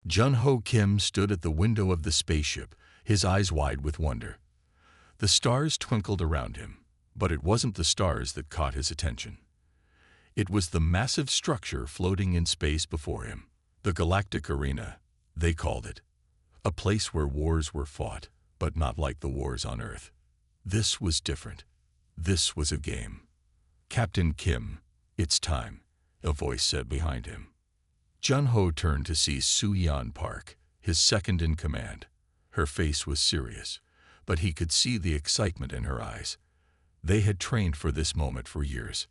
Jun-Ho Kim stood at the window of the spaceship, his eyes wide with wonder. The stars twinkled around him, but it wasn't the stars that caught his attention. It was the massive structure floating in space before him. The Galactic Arena, they called it. A place where wars were fought, but not like the wars on Earth. This was different. This was a game. "Captain Kim, it's time," a voice said behind him. Jun-Ho turned to see Su-Yeon Park, his second in command. Her face was serious, but he could see the excitement in her eyes. They had trained for this moment for years.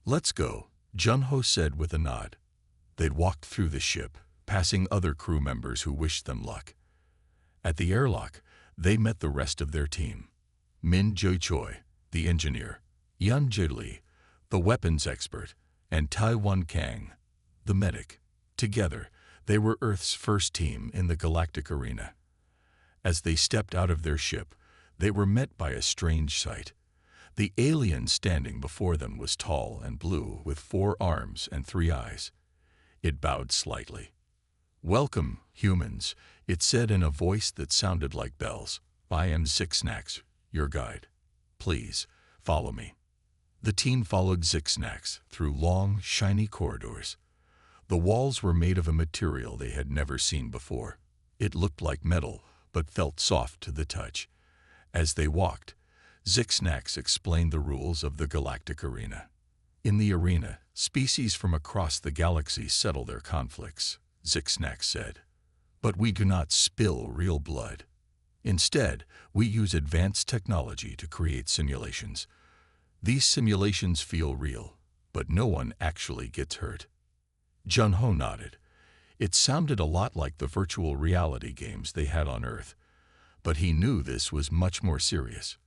"Let's go," Jun-Ho said with a nod. They'd walked through the ship, passing other crew members who wished them luck. At the airlock, they met the rest of their team. Min Jae-choi, the engineer, Yun Jae-lee, the weapons expert, and Tai-Won Kang, the medic. Together, they were Earth's first team in the Galactic Arena. As they stepped out of their ship, they were met by a strange sight. The alien standing before them was tall and blue with 4 arms and 3 eyes. It bowed slightly. "Welcome, humans," it said in a voice that sounded like bells. "I am Zixnax, your guide. Please, follow me." The team followed Zixnax through long, shiny corridors. The walls were made of a material they had never seen before. It looked like metal, but felt soft to the touch. As they walked, Zixnax explained the rules of the Galactic Arena. In the arena, species from across the galaxy settle their conflicts, Zixnax said. But we do not spill real blood. Instead, we use advanced technology to create simulations. These simulations feel real, but no one actually gets hurt. Jun-Ho nodded. It sounded a lot like the virtual reality games they had on Earth, but he knew this was much more serious.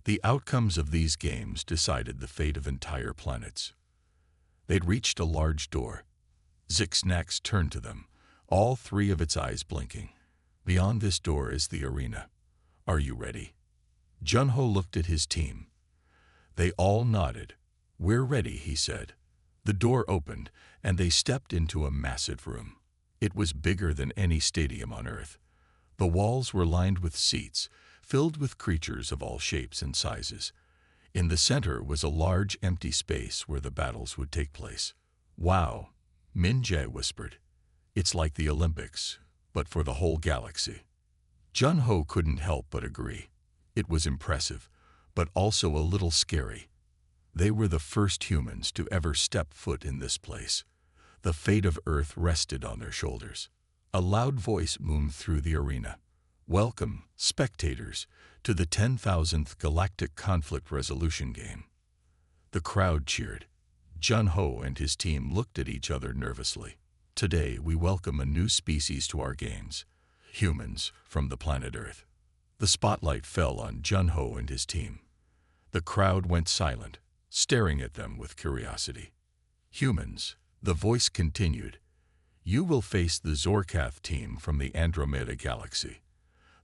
The outcomes of these games decided the fate of entire planets. They'd reached a large door. Zixnax turned to them, all 3 of its eyes blinking. "Beyond this door is the arena. Are you ready?" Jun-Ho looked at his team. They all nodded. "We're ready," he said. The door opened, and they stepped into a massive room. It was bigger than any stadium on Earth. The walls were lined with seats, filled with creatures of all shapes and sizes. In the center was a large empty space where the battles would take place. "Wow," Min Jae whispered. "It's like the Olympics, but for the whole galaxy." Jun-Ho couldn't help but agree. It was impressive, but also a little scary. They were the first humans to ever step foot in this place. The fate of Earth rested on their shoulders. A loud voice boomed through the arena. "Welcome, spectators, to the 10,000th Galactic Conflict Resolution Game." The crowd cheered. Jun-Ho and his team looked at each other nervously. "Today we welcome a new species to our games, humans from the planet Earth." The spotlight fell on Jun-Ho and his team. The crowd went silent, staring at them with curiosity. "Humans," the voice continued, "you will face the Zorkath team from the Andromeda Galaxy.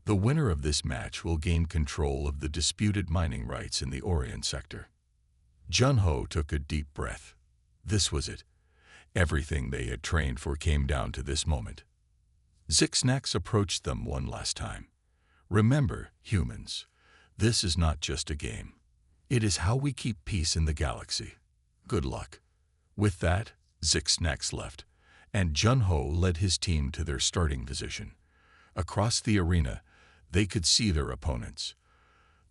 The winner of this match will gain control of the disputed mining rights in the Orient sector." Jun-Ho took a deep breath. This was it. Everything they had trained for came down to this moment. Zixnax approached them one last time. "Remember, humans, this is not just a game. It is how we keep peace in the galaxy. Good luck." With that, Zixnax left, and Jun-Ho led his team to their starting position. Across the arena, they could see their opponents.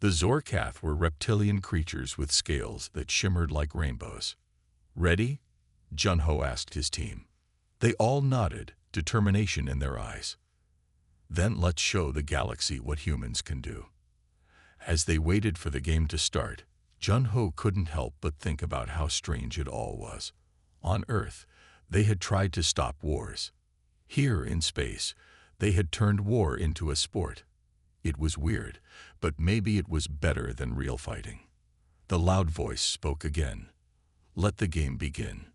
The Zorkath were reptilian creatures with scales that shimmered like rainbows. "Ready?" Jun-Ho asked his team. They all nodded, determination in their eyes. "Then let's show the galaxy what humans can do." As they waited for the game to start, Jun-Ho couldn't help but think about how strange it all was. On Earth, they had tried to stop wars. Here in space, they had turned war into a sport. It was weird, but maybe it was better than real fighting. The loud voice spoke again. "Let the game begin."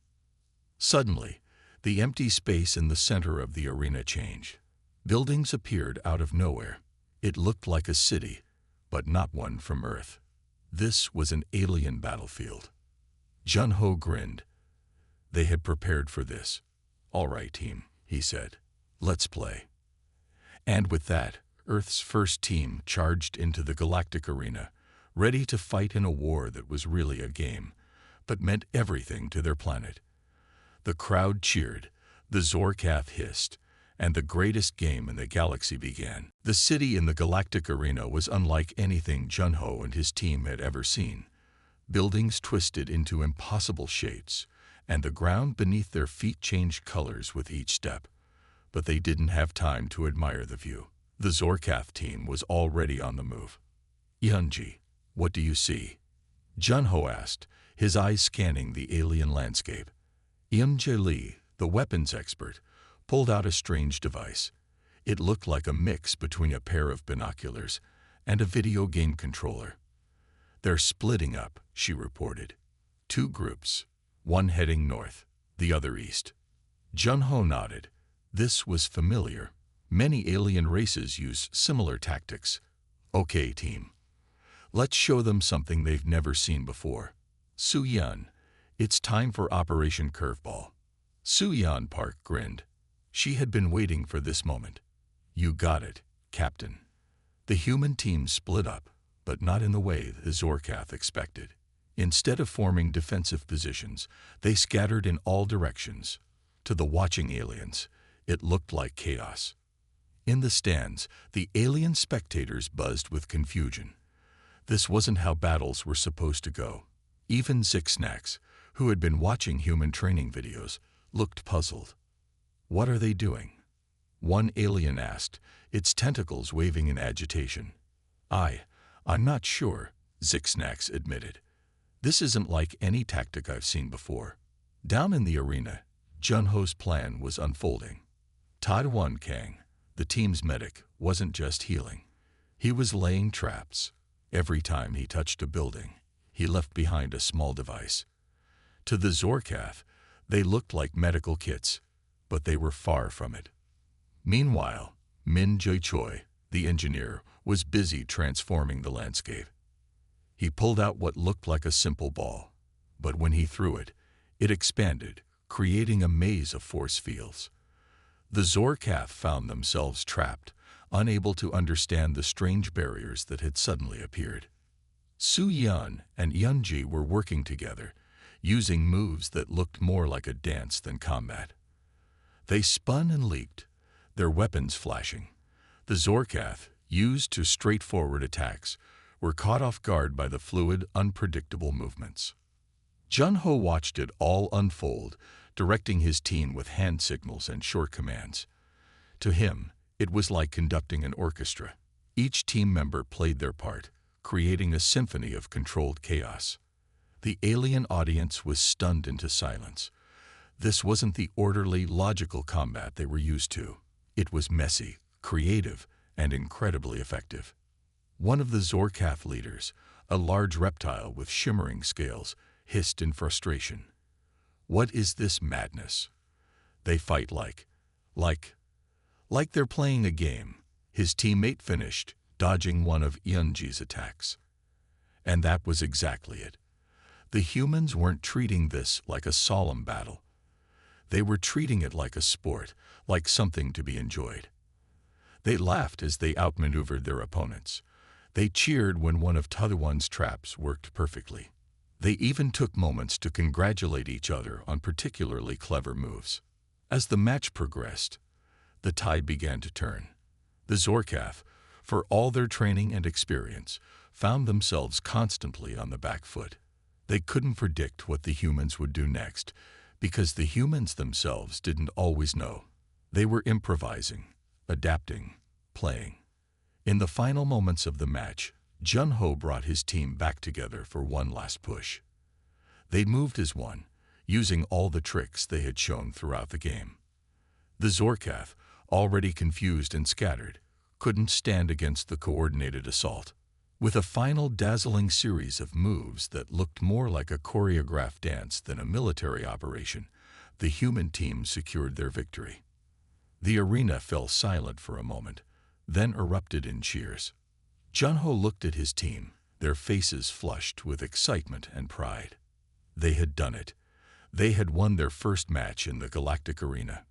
Suddenly, the empty space in the center of the arena changed. Buildings appeared out of nowhere. It looked like a city, but not one from Earth. This was an alien battlefield. Jun-Ho grinned. They had prepared for this. "All right, team," he said. Let's play. And with that, Earth's first team charged into the galactic arena, ready to fight in a war that was really a game, but meant everything to their planet. The crowd cheered, the Zorkath hissed, and the greatest game in the galaxy began. The city in the galactic arena was unlike anything Junho and his team had ever seen. Buildings twisted into impossible shapes, and the ground beneath their feet changed colors with each step. But they didn't have time to admire the view. The Zorkath team was already on the move. Yunji, what do you see? Junho asked, his eyes scanning the alien landscape. Yunji Li, the weapons expert, pulled out a strange device. It looked like a mix between a pair of binoculars and a video game controller. They're splitting up, she reported. 2 groups, one heading north, the other east. Junho nodded. This was familiar. Many alien races use similar tactics. Okay, team. Let's show them something they've never seen before. Su-Yun, it's time for Operation Curveball. Su-Yun Park grinned. She had been waiting for this moment. You got it, Captain. The human team split up, but not in the way the Zorkath expected. Instead of forming defensive positions, they scattered in all directions. To the watching aliens, it looked like chaos. In the stands, the alien spectators buzzed with confusion. This wasn't how battles were supposed to go. Even Zixnax, who had been watching human training videos, looked puzzled. What are they doing? One alien asked, its tentacles waving in agitation. I'm not sure, Zixnax admitted. This isn't like any tactic I've seen before. Down in the arena, Junho's plan was unfolding. Taiwan Kang, the team's medic, wasn't just healing. He was laying traps. Every time he touched a building, he left behind a small device. To the Zorkath, they looked like medical kits, but they were far from it. Meanwhile, Min Jae-choi, the engineer, was busy transforming the landscape. He pulled out what looked like a simple ball, but when he threw it, it expanded, creating a maze of force fields. The Zorkath found themselves trapped, unable to understand the strange barriers that had suddenly appeared. Su-Yun and Yunji were working together, using moves that looked more like a dance than combat. They spun and leaped, their weapons flashing. The Zorkath, used to straightforward attacks, were caught off guard by the fluid, unpredictable movements. Junho watched it all unfold, directing his team with hand signals and short commands. To him, it was like conducting an orchestra. Each team member played their part, creating a symphony of controlled chaos. The alien audience was stunned into silence. This wasn't the orderly, logical combat they were used to. It was messy, creative, and incredibly effective. One of the Zorkath leaders, a large reptile with shimmering scales, hissed in frustration. What is this madness? They fight like they're playing a game, his teammate finished, dodging one of Yunji's attacks. And that was exactly it. The humans weren't treating this like a solemn battle. They were treating it like a sport, like something to be enjoyed. They laughed as they outmaneuvered their opponents. They cheered when one of Taiwan's traps worked perfectly. They even took moments to congratulate each other on particularly clever moves. As the match progressed, the tide began to turn. The Zorkath, for all their training and experience, found themselves constantly on the back foot. They couldn't predict what the humans would do next, because the humans themselves didn't always know. They were improvising, adapting, playing. In the final moments of the match, Junho brought his team back together for one last push. They moved as one, using all the tricks they had shown throughout the game. The Zorkath, already confused and scattered, couldn't stand against the coordinated assault. With a final dazzling series of moves that looked more like a choreographed dance than a military operation, the human team secured their victory. The arena fell silent for a moment, then erupted in cheers. Junho looked at his team, their faces flushed with excitement and pride. They had done it. They had won their first match in the galactic arena.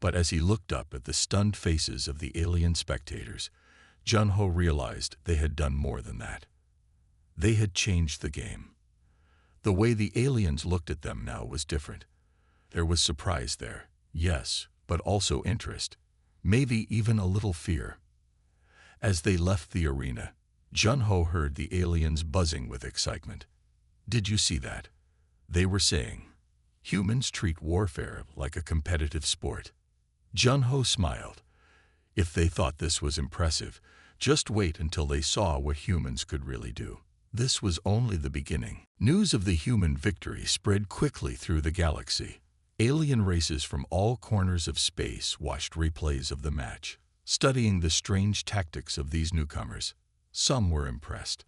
But as he looked up at the stunned faces of the alien spectators, Jun-Ho realized they had done more than that. They had changed the game. The way the aliens looked at them now was different. There was surprise there, yes, but also interest, maybe even a little fear. As they left the arena, Jun-Ho heard the aliens buzzing with excitement. Did you see that? They were saying, humans treat warfare like a competitive sport. Jun-Ho smiled. If they thought this was impressive, just wait until they saw what humans could really do. This was only the beginning. News of the human victory spread quickly through the galaxy. Alien races from all corners of space watched replays of the match, studying the strange tactics of these newcomers. Some were impressed.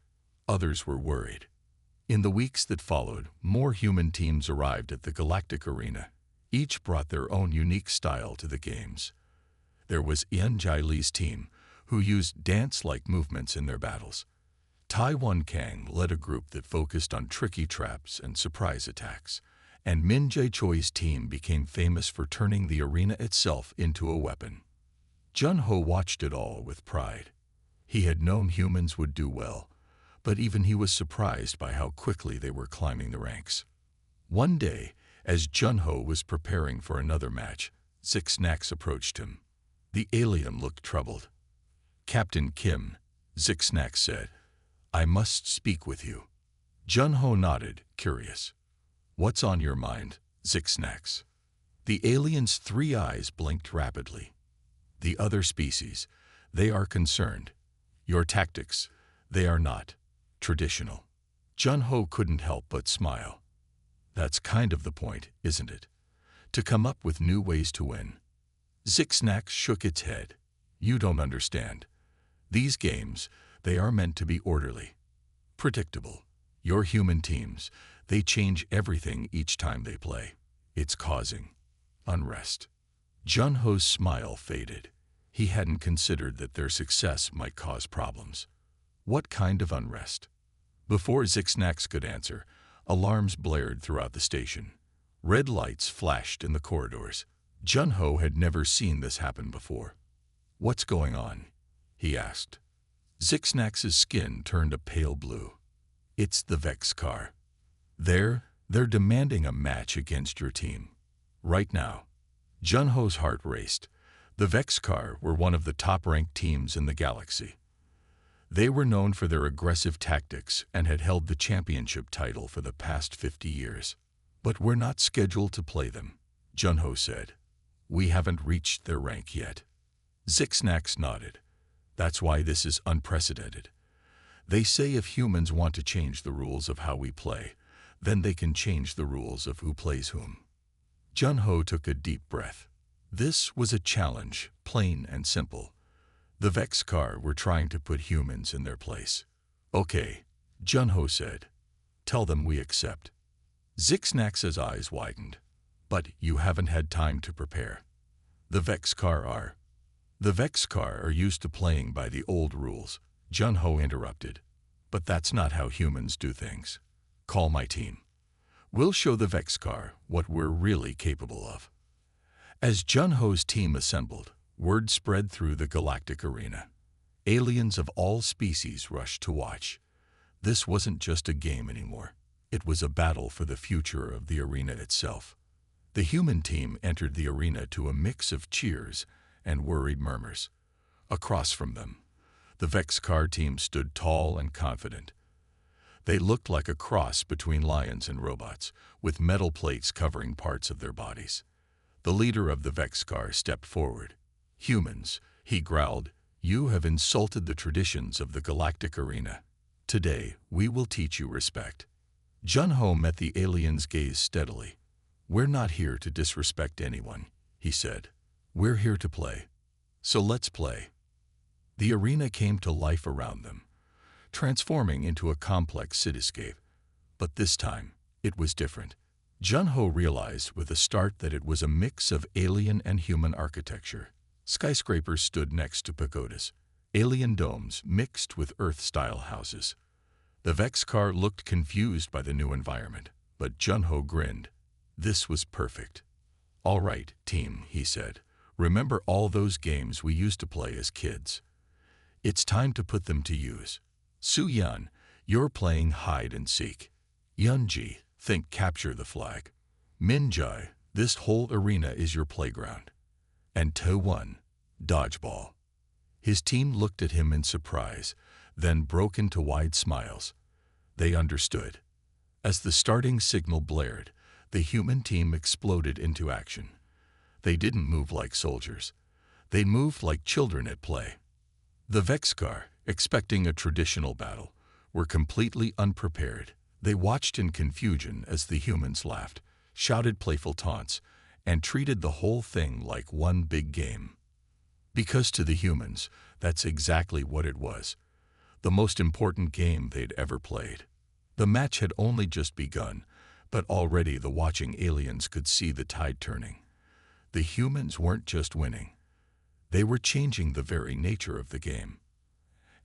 Others were worried. In the weeks that followed, more human teams arrived at the Galactic Arena. Each brought their own unique style to the games. There was Ian Jai Lee's team, who used dance-like movements in their battles. Taiwan Kang led a group that focused on tricky traps and surprise attacks, and Min Jae Choi's team became famous for turning the arena itself into a weapon. Jun-Ho watched it all with pride. He had known humans would do well, but even he was surprised by how quickly they were climbing the ranks. One day, as Jun-Ho was preparing for another match, Zixnax approached him. The alien looked troubled. "Captain Kim," Zixnax said, "I must speak with you." Jun-Ho nodded, curious. "What's on your mind, Zixnax?" The alien's three eyes blinked rapidly. "The other species, they are concerned. Your tactics, they are not traditional." Jun-Ho couldn't help but smile. That's kind of the point, isn't it? To come up with new ways to win. Zixnax shook its head. "You don't understand. These games, they are meant to be orderly, predictable. Your human teams, they change everything each time they play. It's causing unrest." Jun-Ho's smile faded. He hadn't considered that their success might cause problems. What kind of unrest? Before Zixnax could answer, alarms blared throughout the station. Red lights flashed in the corridors. Jun-Ho had never seen this happen before. "What's going on?" he asked. Zixnax's skin turned a pale blue. "It's the Vex car. They're demanding a match against your team. Right now." Jun-Ho's heart raced. The Vex car were one of the top-ranked teams in the galaxy. They were known for their aggressive tactics and had held the championship title for the past 50 years. "But we're not scheduled to play them," Jun-Ho said. "We haven't reached their rank yet." Zixnax nodded. "That's why this is unprecedented. They say if humans want to change the rules of how we play, then they can change the rules of who plays whom." Jun-Ho took a deep breath. This was a challenge, plain and simple. The Vex car were trying to put humans in their place. "Okay," Jun-Ho said. "Tell them we accept." Zixnax's eyes widened. "But you haven't had time to prepare." The Vex car are used to playing by the old rules," Jun-Ho interrupted. "But that's not how humans do things. Call my team. We'll show the Vex car what we're really capable of." As Jun-Ho's team assembled, word spread through the Galactic Arena. Aliens of all species rushed to watch. This wasn't just a game anymore. It was a battle for the future of the arena itself. The human team entered the arena to a mix of cheers and worried murmurs. Across from them, the Vex car team stood tall and confident. They looked like a cross between lions and robots, with metal plates covering parts of their bodies. The leader of the Vex car stepped forward. "Humans," he growled, "you have insulted the traditions of the Galactic Arena. Today, we will teach you respect." Jun-Ho met the alien's gaze steadily. "We're not here to disrespect anyone," he said. "We're here to play. So let's play." The arena came to life around them, transforming into a complex cityscape. But this time, it was different. Jun-Ho realized with a start that it was a mix of alien and human architecture. Skyscrapers stood next to pagodas, alien domes mixed with Earth-style houses. The Vex car looked confused by the new environment, but Jun-Ho grinned. This was perfect. "All right, team," he said. Remember all those games we used to play as kids? It's time to put them to use. Su-Yun, you're playing hide and seek. Yunji, think capture the flag. Min-Jai, this whole arena is your playground. And To-Won, dodgeball. His team looked at him in surprise, then broke into wide smiles. They understood. As the starting signal blared, the human team exploded into action. They didn't move like soldiers. They moved like children at play. The Vexkar, expecting a traditional battle, were completely unprepared. They watched in confusion as the humans laughed, shouted playful taunts, and treated the whole thing like one big game. Because to the humans, that's exactly what it was. The most important game they'd ever played. The match had only just begun, but already the watching aliens could see the tide turning. The humans weren't just winning. They were changing the very nature of the game.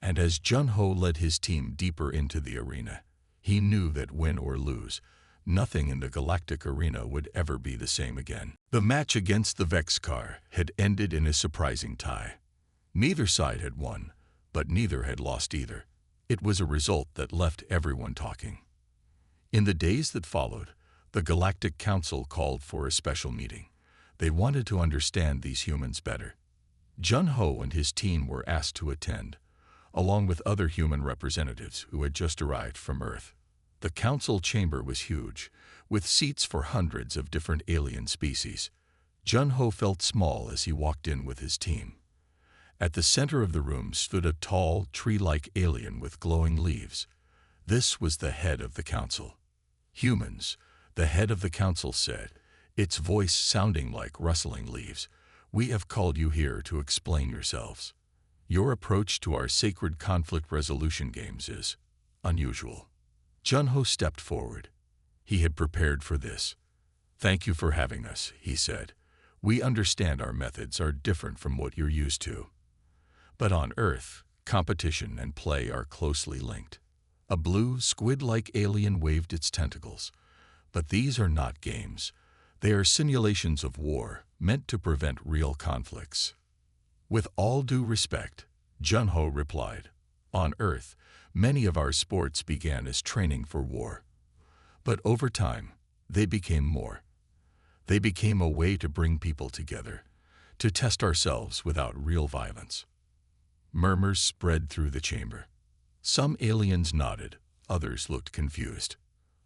And as Jun-Ho led his team deeper into the arena, he knew that win or lose, nothing in the galactic arena would ever be the same again. The match against the Vexkar had ended in a surprising tie. Neither side had won, but neither had lost either. It was a result that left everyone talking. In the days that followed, the Galactic Council called for a special meeting. They wanted to understand these humans better. Jun-Ho and his team were asked to attend, along with other human representatives who had just arrived from Earth. The council chamber was huge, with seats for hundreds of different alien species. Jun-Ho felt small as he walked in with his team. At the center of the room stood a tall, tree-like alien with glowing leaves. This was the head of the council. Humans, the head of the council said, its voice sounding like rustling leaves. We have called you here to explain yourselves. Your approach to our sacred conflict resolution games is unusual. Jun-Ho stepped forward. He had prepared for this. Thank you for having us, he said. We understand our methods are different from what you're used to. But on Earth, competition and play are closely linked. A blue, squid-like alien waved its tentacles. But these are not games. They are simulations of war, meant to prevent real conflicts. With all due respect, Jun-Ho replied, on Earth, many of our sports began as training for war. But over time, they became more. They became a way to bring people together, to test ourselves without real violence. Murmurs spread through the chamber. Some aliens nodded, others looked confused.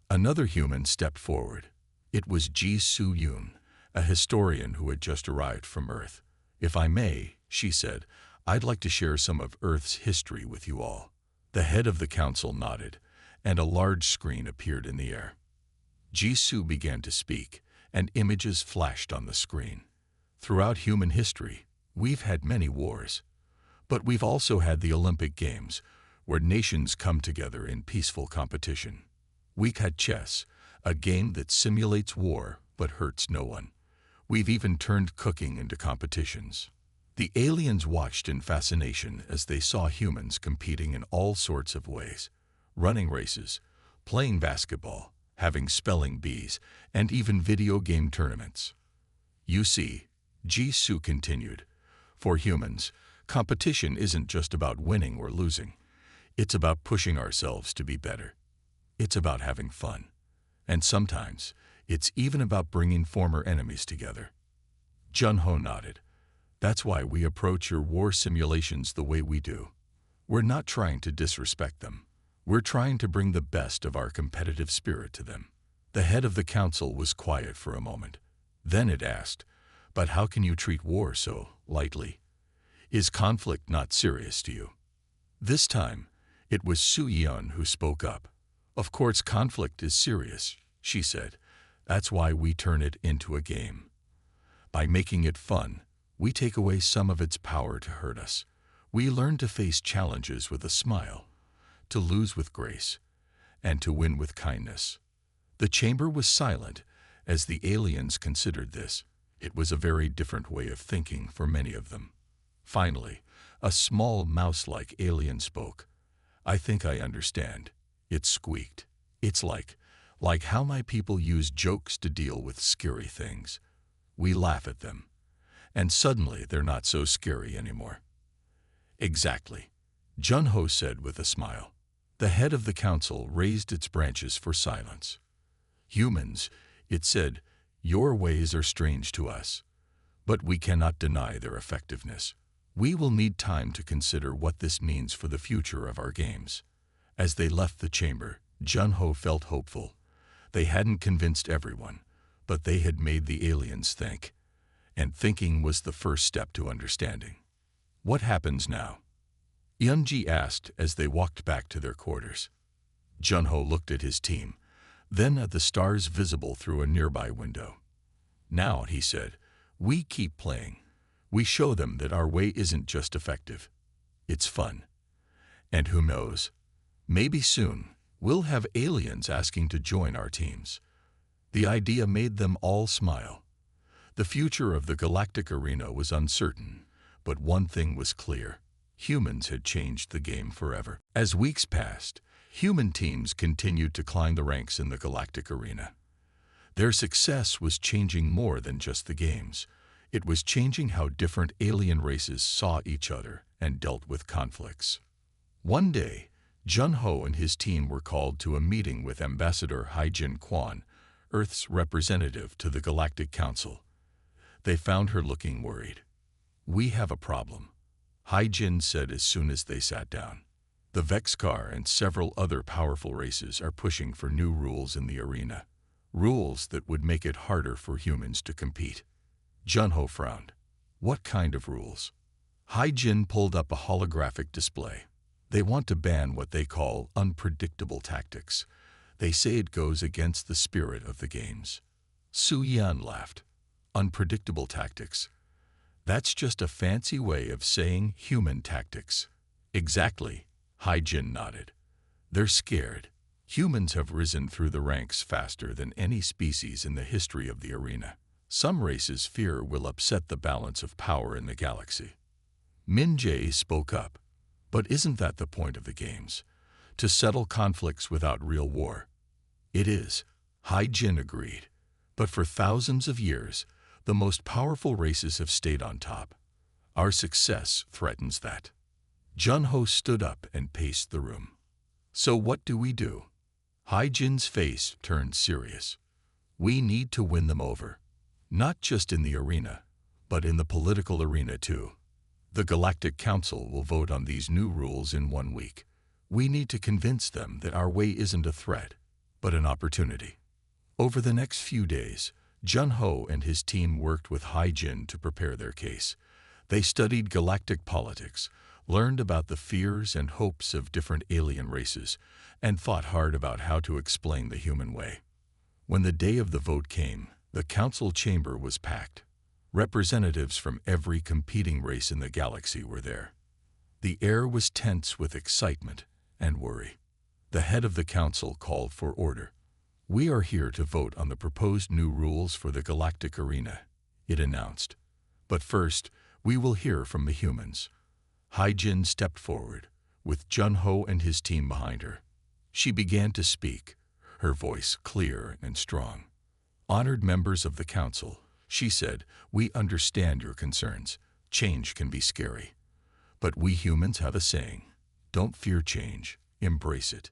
Another human stepped forward. It was Ji Su-Yun, a historian who had just arrived from Earth. If I may, she said, I'd like to share some of Earth's history with you all. The head of the council nodded, and a large screen appeared in the air. Ji Su began to speak, and images flashed on the screen. Throughout human history, we've had many wars. But we've also had the Olympic Games, where nations come together in peaceful competition. We've had chess, a game that simulates war but hurts no one. We've even turned cooking into competitions. The aliens watched in fascination as they saw humans competing in all sorts of ways. Running races, playing basketball, having spelling bees, and even video game tournaments. You see, Ji Su continued, for humans, competition isn't just about winning or losing. It's about pushing ourselves to be better. It's about having fun. And sometimes, it's even about bringing former enemies together. Jun-Ho nodded. That's why we approach your war simulations the way we do. We're not trying to disrespect them. We're trying to bring the best of our competitive spirit to them. The head of the council was quiet for a moment. Then it asked, but how can you treat war so lightly? Is conflict not serious to you? This time, it was Su-Yun who spoke up. Of course conflict is serious, she said. That's why we turn it into a game. By making it fun, we take away some of its power to hurt us. We learn to face challenges with a smile, to lose with grace, and to win with kindness. The chamber was silent as the aliens considered this. It was a very different way of thinking for many of them. Finally, a small mouse-like alien spoke. I think I understand. It squeaked. It's like how my people use jokes to deal with scary things. We laugh at them. and suddenly they're not so scary anymore. Exactly, Jun-Ho said with a smile. The head of the council raised its branches for silence. Humans, it said, your ways are strange to us, but we cannot deny their effectiveness. We will need time to consider what this means for the future of our games. As they left the chamber, Jun-Ho felt hopeful. They hadn't convinced everyone, but they had made the aliens think. And thinking was the first step to understanding. What happens now? Yeonji asked as they walked back to their quarters. Jun-Ho looked at his team, then at the stars visible through a nearby window. Now, he said, we keep playing. We show them that our way isn't just effective. It's fun. And who knows? Maybe soon, we'll have aliens asking to join our teams. The idea made them all smile. The future of the galactic arena was uncertain, but one thing was clear. Humans had changed the game forever. As weeks passed, human teams continued to climb the ranks in the galactic arena. Their success was changing more than just the games. It was changing how different alien races saw each other and dealt with conflicts. One day, Jun-Ho and his team were called to a meeting with Ambassador Haijin Quan, Earth's representative to the Galactic Council. They found her looking worried. We have a problem, Haijin said as soon as they sat down. The Vexkar and several other powerful races are pushing for new rules in the arena. Rules that would make it harder for humans to compete. Jun-Ho frowned. What kind of rules? Haijin pulled up a holographic display. They want to ban what they call unpredictable tactics. They say it goes against the spirit of the games. Su Yan laughed. Unpredictable tactics. That's just a fancy way of saying human tactics. Exactly, Haijin nodded. They're scared. Humans have risen through the ranks faster than any species in the history of the arena. Some races fear will upset the balance of power in the galaxy. Min Jae spoke up. But isn't that the point of the games? To settle conflicts without real war? It is, Haijin agreed. But for thousands of years, the most powerful races have stayed on top. Our success threatens that. Jun-Ho stood up and paced the room. So what do we do? Haijin's face turned serious. We need to win them over. Not just in the arena, but in the political arena too. The Galactic Council will vote on these new rules in 1 week. We need to convince them that our way isn't a threat, but an opportunity. Over the next few days, Jun-Ho and his team worked with Haijin to prepare their case. They studied galactic politics, learned about the fears and hopes of different alien races, and thought hard about how to explain the human way. When the day of the vote came, the council chamber was packed. Representatives from every competing race in the galaxy were there. The air was tense with excitement and worry. The head of the council called for order. We are here to vote on the proposed new rules for the galactic arena, it announced. But first, we will hear from the humans. Haijin stepped forward, with Jun-Ho and his team behind her. She began to speak, her voice clear and strong. Honored members of the council, she said, we understand your concerns. Change can be scary. But we humans have a saying. Don't fear change, embrace it.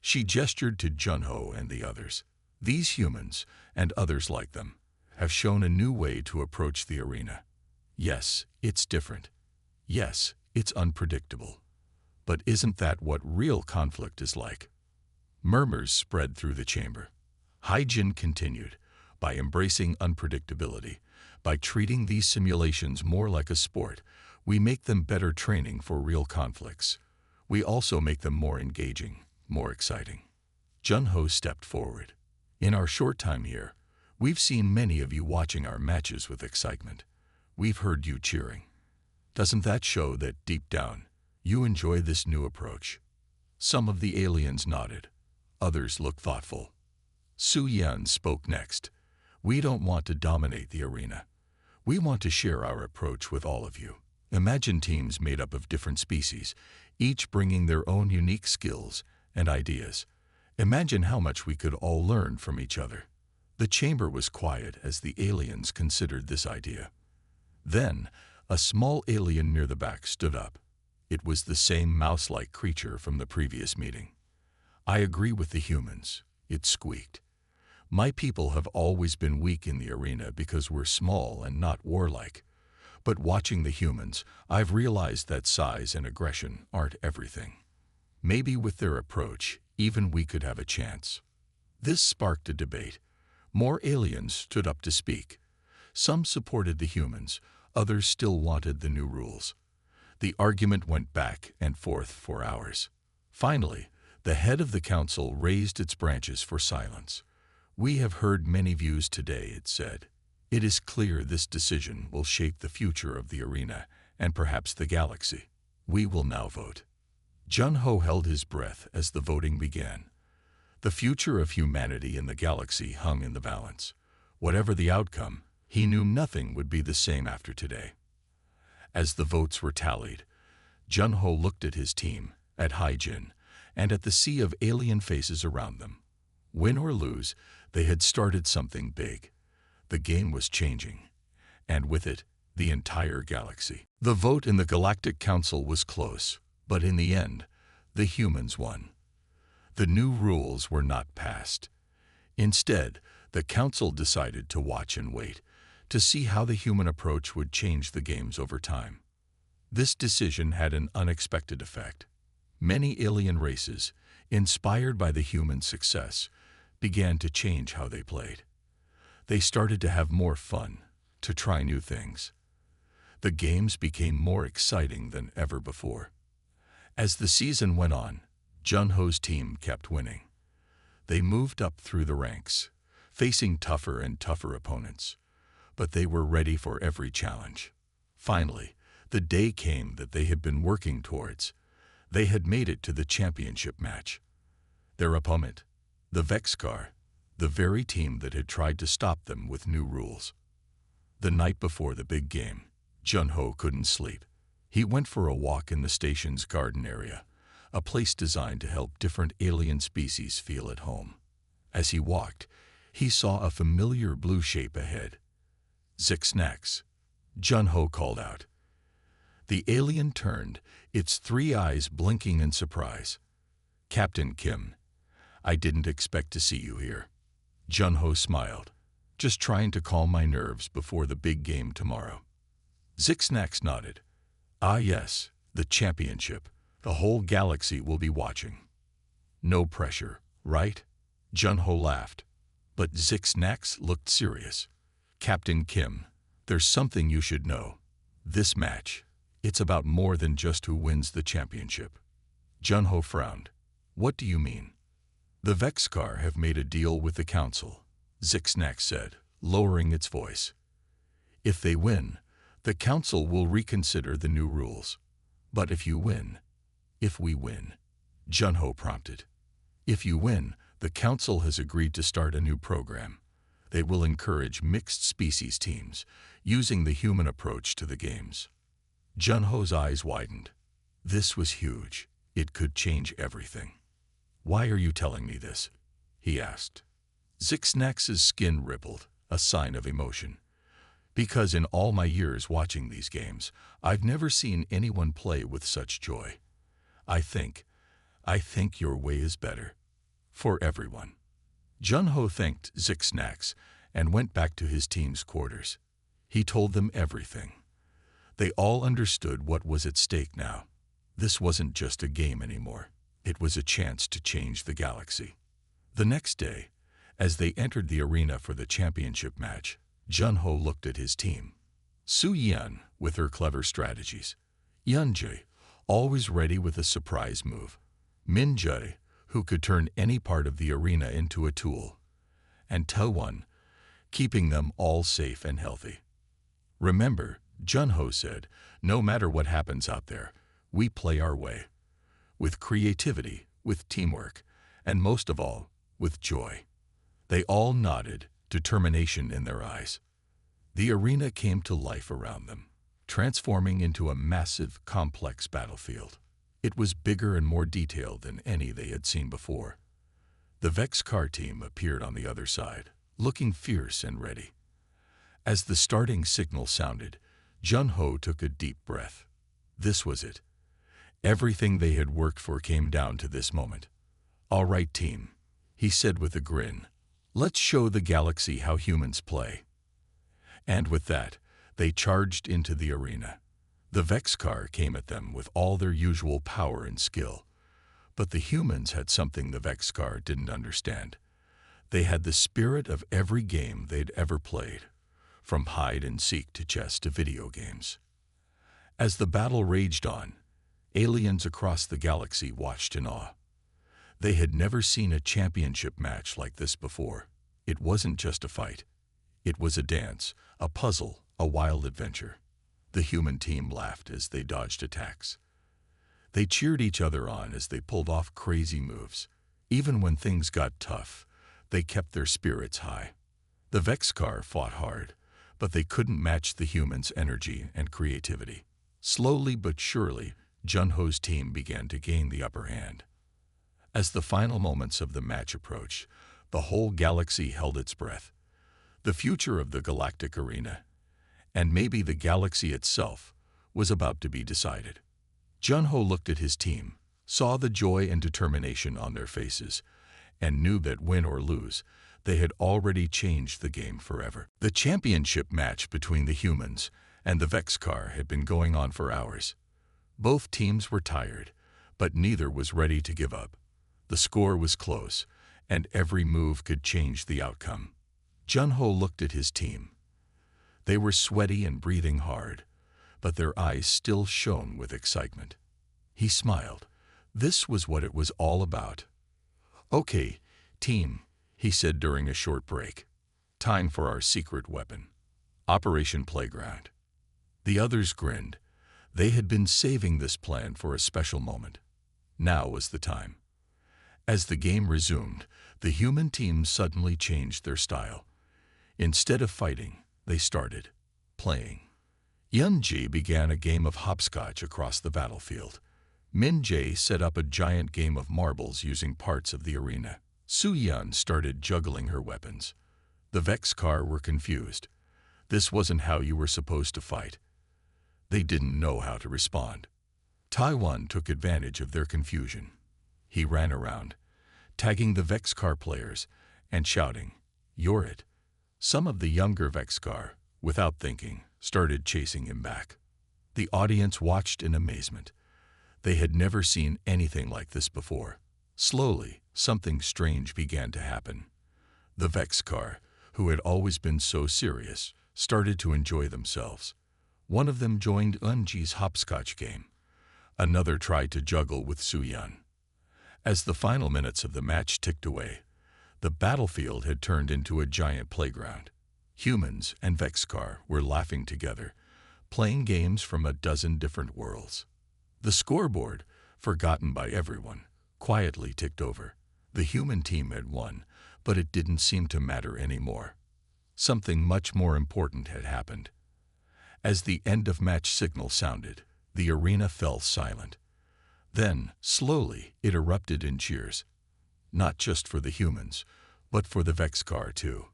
She gestured to Jun-Ho and the others. These humans, and others like them, have shown a new way to approach the arena. Yes, it's different. Yes, it's unpredictable. But isn't that what real conflict is like? Murmurs spread through the chamber. Haijin continued, by embracing unpredictability, by treating these simulations more like a sport, we make them better training for real conflicts. We also make them more engaging, more exciting. Jun-Ho stepped forward. In our short time here, we've seen many of you watching our matches with excitement. We've heard you cheering. Doesn't that show that, deep down, you enjoy this new approach? Some of the aliens nodded. Others looked thoughtful. Su Yan spoke next. We don't want to dominate the arena. We want to share our approach with all of you. Imagine teams made up of different species, each bringing their own unique skills and ideas. Imagine how much we could all learn from each other. The chamber was quiet as the aliens considered this idea. Then, a small alien near the back stood up. It was the same mouse-like creature from the previous meeting. "I agree with the humans," it squeaked. "My people have always been weak in the arena because we're small and not warlike. But watching the humans, I've realized that size and aggression aren't everything. Maybe with their approach, even we could have a chance." This sparked a debate. More aliens stood up to speak. Some supported the humans, others still wanted the new rules. The argument went back and forth for hours. Finally, the head of the council raised its branches for silence. "We have heard many views today," it said. "It is clear this decision will shape the future of the arena and perhaps the galaxy. We will now vote." Jun-Ho held his breath as the voting began. The future of humanity in the galaxy hung in the balance. Whatever the outcome, he knew nothing would be the same after today. As the votes were tallied, Jun-Ho looked at his team, at Hai-Jin, and at the sea of alien faces around them. Win or lose, they had started something big. The game was changing, and with it, the entire galaxy. The vote in the Galactic Council was close, but in the end, the humans won. The new rules were not passed. Instead, the Council decided to watch and wait, to see how the human approach would change the games over time. This decision had an unexpected effect. Many alien races, inspired by the human success, began to change how they played. They started to have more fun, to try new things. The games became more exciting than ever before. As the season went on, Jun-Ho's team kept winning. They moved up through the ranks, facing tougher and tougher opponents. But they were ready for every challenge. Finally, the day came that they had been working towards. They had made it to the championship match. Their opponent, the Vexcar, the very team that had tried to stop them with new rules. The night before the big game, Jun-Ho couldn't sleep. He went for a walk in the station's garden area, a place designed to help different alien species feel at home. As he walked, he saw a familiar blue shape ahead. "Zix-Nax," Jun-Ho called out. The alien turned, its 3 eyes blinking in surprise. "Captain Kim, I didn't expect to see you here." Jun-Ho smiled. "Just trying to calm my nerves before the big game tomorrow." Zix-Nax nodded. "Ah yes, the championship. The whole galaxy will be watching." "No pressure, right?" Jun-Ho laughed. But Zix-Nax looked serious. "Captain Kim, there's something you should know. This match, it's about more than just who wins the championship." Jun-Ho frowned. "What do you mean?" "The Vexcar have made a deal with the council," Zix-Nax said, lowering its voice. "If they win, the council will reconsider the new rules. But if we win, Jun-Ho prompted. "If you win, the council has agreed to start a new program. They will encourage mixed species teams, using the human approach to the games." Jun-Ho's eyes widened. This was huge. It could change everything. "Why are you telling me this?" he asked. Zix-Nax's skin rippled, a sign of emotion. "Because in all my years watching these games, I've never seen anyone play with such joy. I think your way is better. For everyone." Jun-Ho thanked Zix-Nax and went back to his team's quarters. He told them everything. They all understood what was at stake now. This wasn't just a game anymore. It was a chance to change the galaxy. The next day, as they entered the arena for the championship match, Jun-Ho looked at his team. Su-Yan, with her clever strategies. Yun-Jae, always ready with a surprise move. Min-Jae, who could turn any part of the arena into a tool. And Ta-Won, keeping them all safe and healthy. "Remember," Jun-Ho said, "no matter what happens out there, we play our way. With creativity, with teamwork, and most of all, with joy." They all nodded, determination in their eyes. The arena came to life around them, transforming into a massive, complex battlefield. It was bigger and more detailed than any they had seen before. The Vexcar team appeared on the other side, looking fierce and ready. As the starting signal sounded, Jun-Ho took a deep breath. This was it. Everything they had worked for came down to this moment. "All right, team," he said with a grin. "Let's show the galaxy how humans play." And with that, they charged into the arena. The Vexcar came at them with all their usual power and skill. But the humans had something the Vexcar didn't understand. They had the spirit of every game they'd ever played, from hide-and-seek to chess to video games. As the battle raged on, aliens across the galaxy watched in awe. They had never seen a championship match like this before. It wasn't just a fight. It was a dance, a puzzle, a wild adventure. The human team laughed as they dodged attacks. They cheered each other on as they pulled off crazy moves. Even when things got tough, they kept their spirits high. The Vexcar fought hard, but they couldn't match the humans' energy and creativity. Slowly but surely, Jun-Ho's team began to gain the upper hand. As the final moments of the match approached, the whole galaxy held its breath. The future of the galactic arena, and maybe the galaxy itself, was about to be decided. Jun-Ho looked at his team, saw the joy and determination on their faces, and knew that win or lose, they had already changed the game forever. The championship match between the humans and the Vexcar had been going on for hours. Both teams were tired, but neither was ready to give up. The score was close, and every move could change the outcome. Jun-Ho looked at his team. They were sweaty and breathing hard, but their eyes still shone with excitement. He smiled. This was what it was all about. "Okay, team," he said during a short break. "Time for our secret weapon. Operation Playground." The others grinned. They had been saving this plan for a special moment. Now was the time. As the game resumed, the human team suddenly changed their style. Instead of fighting, they started playing. Yun-Ji began a game of hopscotch across the battlefield. Min-Jae set up a giant game of marbles using parts of the arena. Su-Yun started juggling her weapons. The Vexcar were confused. This wasn't how you were supposed to fight. They didn't know how to respond. Taiwan took advantage of their confusion. He ran around, tagging the Vexcar players and shouting, "You're it." Some of the younger Vexcar, without thinking, started chasing him back. The audience watched in amazement. They had never seen anything like this before. Slowly, something strange began to happen. The Vexcar, who had always been so serious, started to enjoy themselves. One of them joined Yun-Ji's hopscotch game. Another tried to juggle with Su-Yun. As the final minutes of the match ticked away, the battlefield had turned into a giant playground. Humans and Vexcar were laughing together, playing games from a dozen different worlds. The scoreboard, forgotten by everyone, quietly ticked over. The human team had won, but it didn't seem to matter anymore. Something much more important had happened. As the end-of-match signal sounded, the arena fell silent. Then, slowly, it erupted in cheers. Not just for the humans, but for the Vexcar too.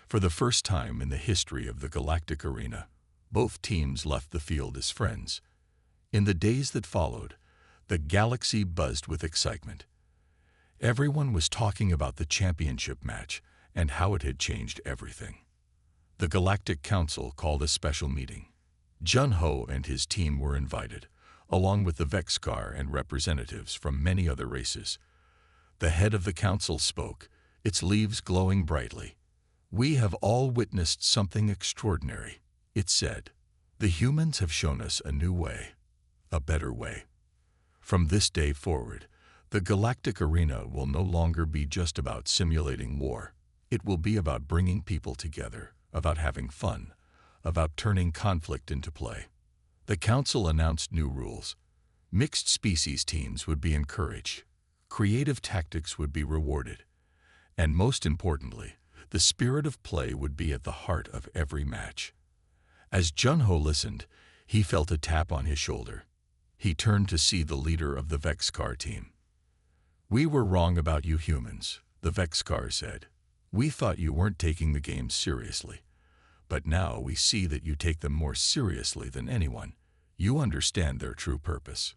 For the first time in the history of the Galactic Arena, both teams left the field as friends. In the days that followed, the galaxy buzzed with excitement. Everyone was talking about the championship match and how it had changed everything. The Galactic Council called a special meeting. Jun-Ho and his team were invited, along with the Vexcar and representatives from many other races. The head of the council spoke, its leaves glowing brightly. "We have all witnessed something extraordinary," it said. "The humans have shown us a new way, a better way. From this day forward, the Galactic Arena will no longer be just about simulating war. It will be about bringing people together, about having fun, about turning conflict into play." The council announced new rules. Mixed species teams would be encouraged. Creative tactics would be rewarded. And most importantly, the spirit of play would be at the heart of every match. As Jun-Ho listened, he felt a tap on his shoulder. He turned to see the leader of the Vexcar team. "We were wrong about you humans," the Vexcar said. "We thought you weren't taking the game seriously. But now we see that you take them more seriously than anyone. You understand their true purpose."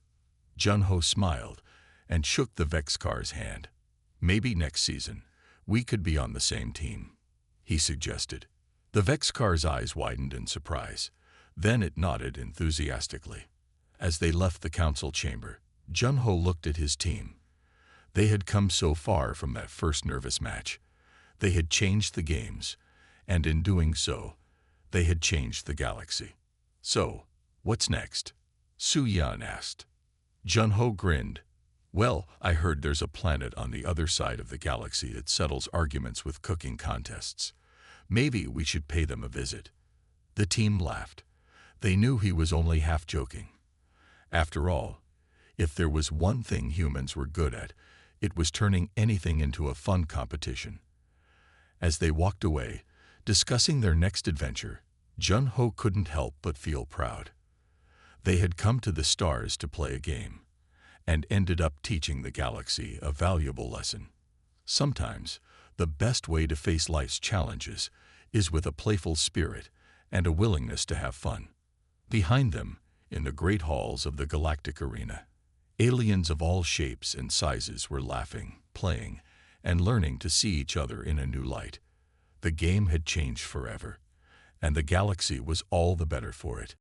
Jun-Ho smiled and shook the Vexcar's hand. "Maybe next season, we could be on the same team," he suggested. The Vexcar's eyes widened in surprise. Then it nodded enthusiastically. As they left the council chamber, Jun-Ho looked at his team. They had come so far from that first nervous match. They had changed the games, and in doing so, they had changed the galaxy. "So, what's next?" Su-Yan asked. Jun-Ho grinned. "Well, I heard there's a planet on the other side of the galaxy that settles arguments with cooking contests. Maybe we should pay them a visit." The team laughed. They knew he was only half joking. After all, if there was one thing humans were good at, it was turning anything into a fun competition. As they walked away, discussing their next adventure, Jun-Ho couldn't help but feel proud. They had come to the stars to play a game, and ended up teaching the galaxy a valuable lesson. Sometimes, the best way to face life's challenges is with a playful spirit and a willingness to have fun. Behind them, in the great halls of the galactic arena, aliens of all shapes and sizes were laughing, playing, and learning to see each other in a new light. The game had changed forever, and the galaxy was all the better for it.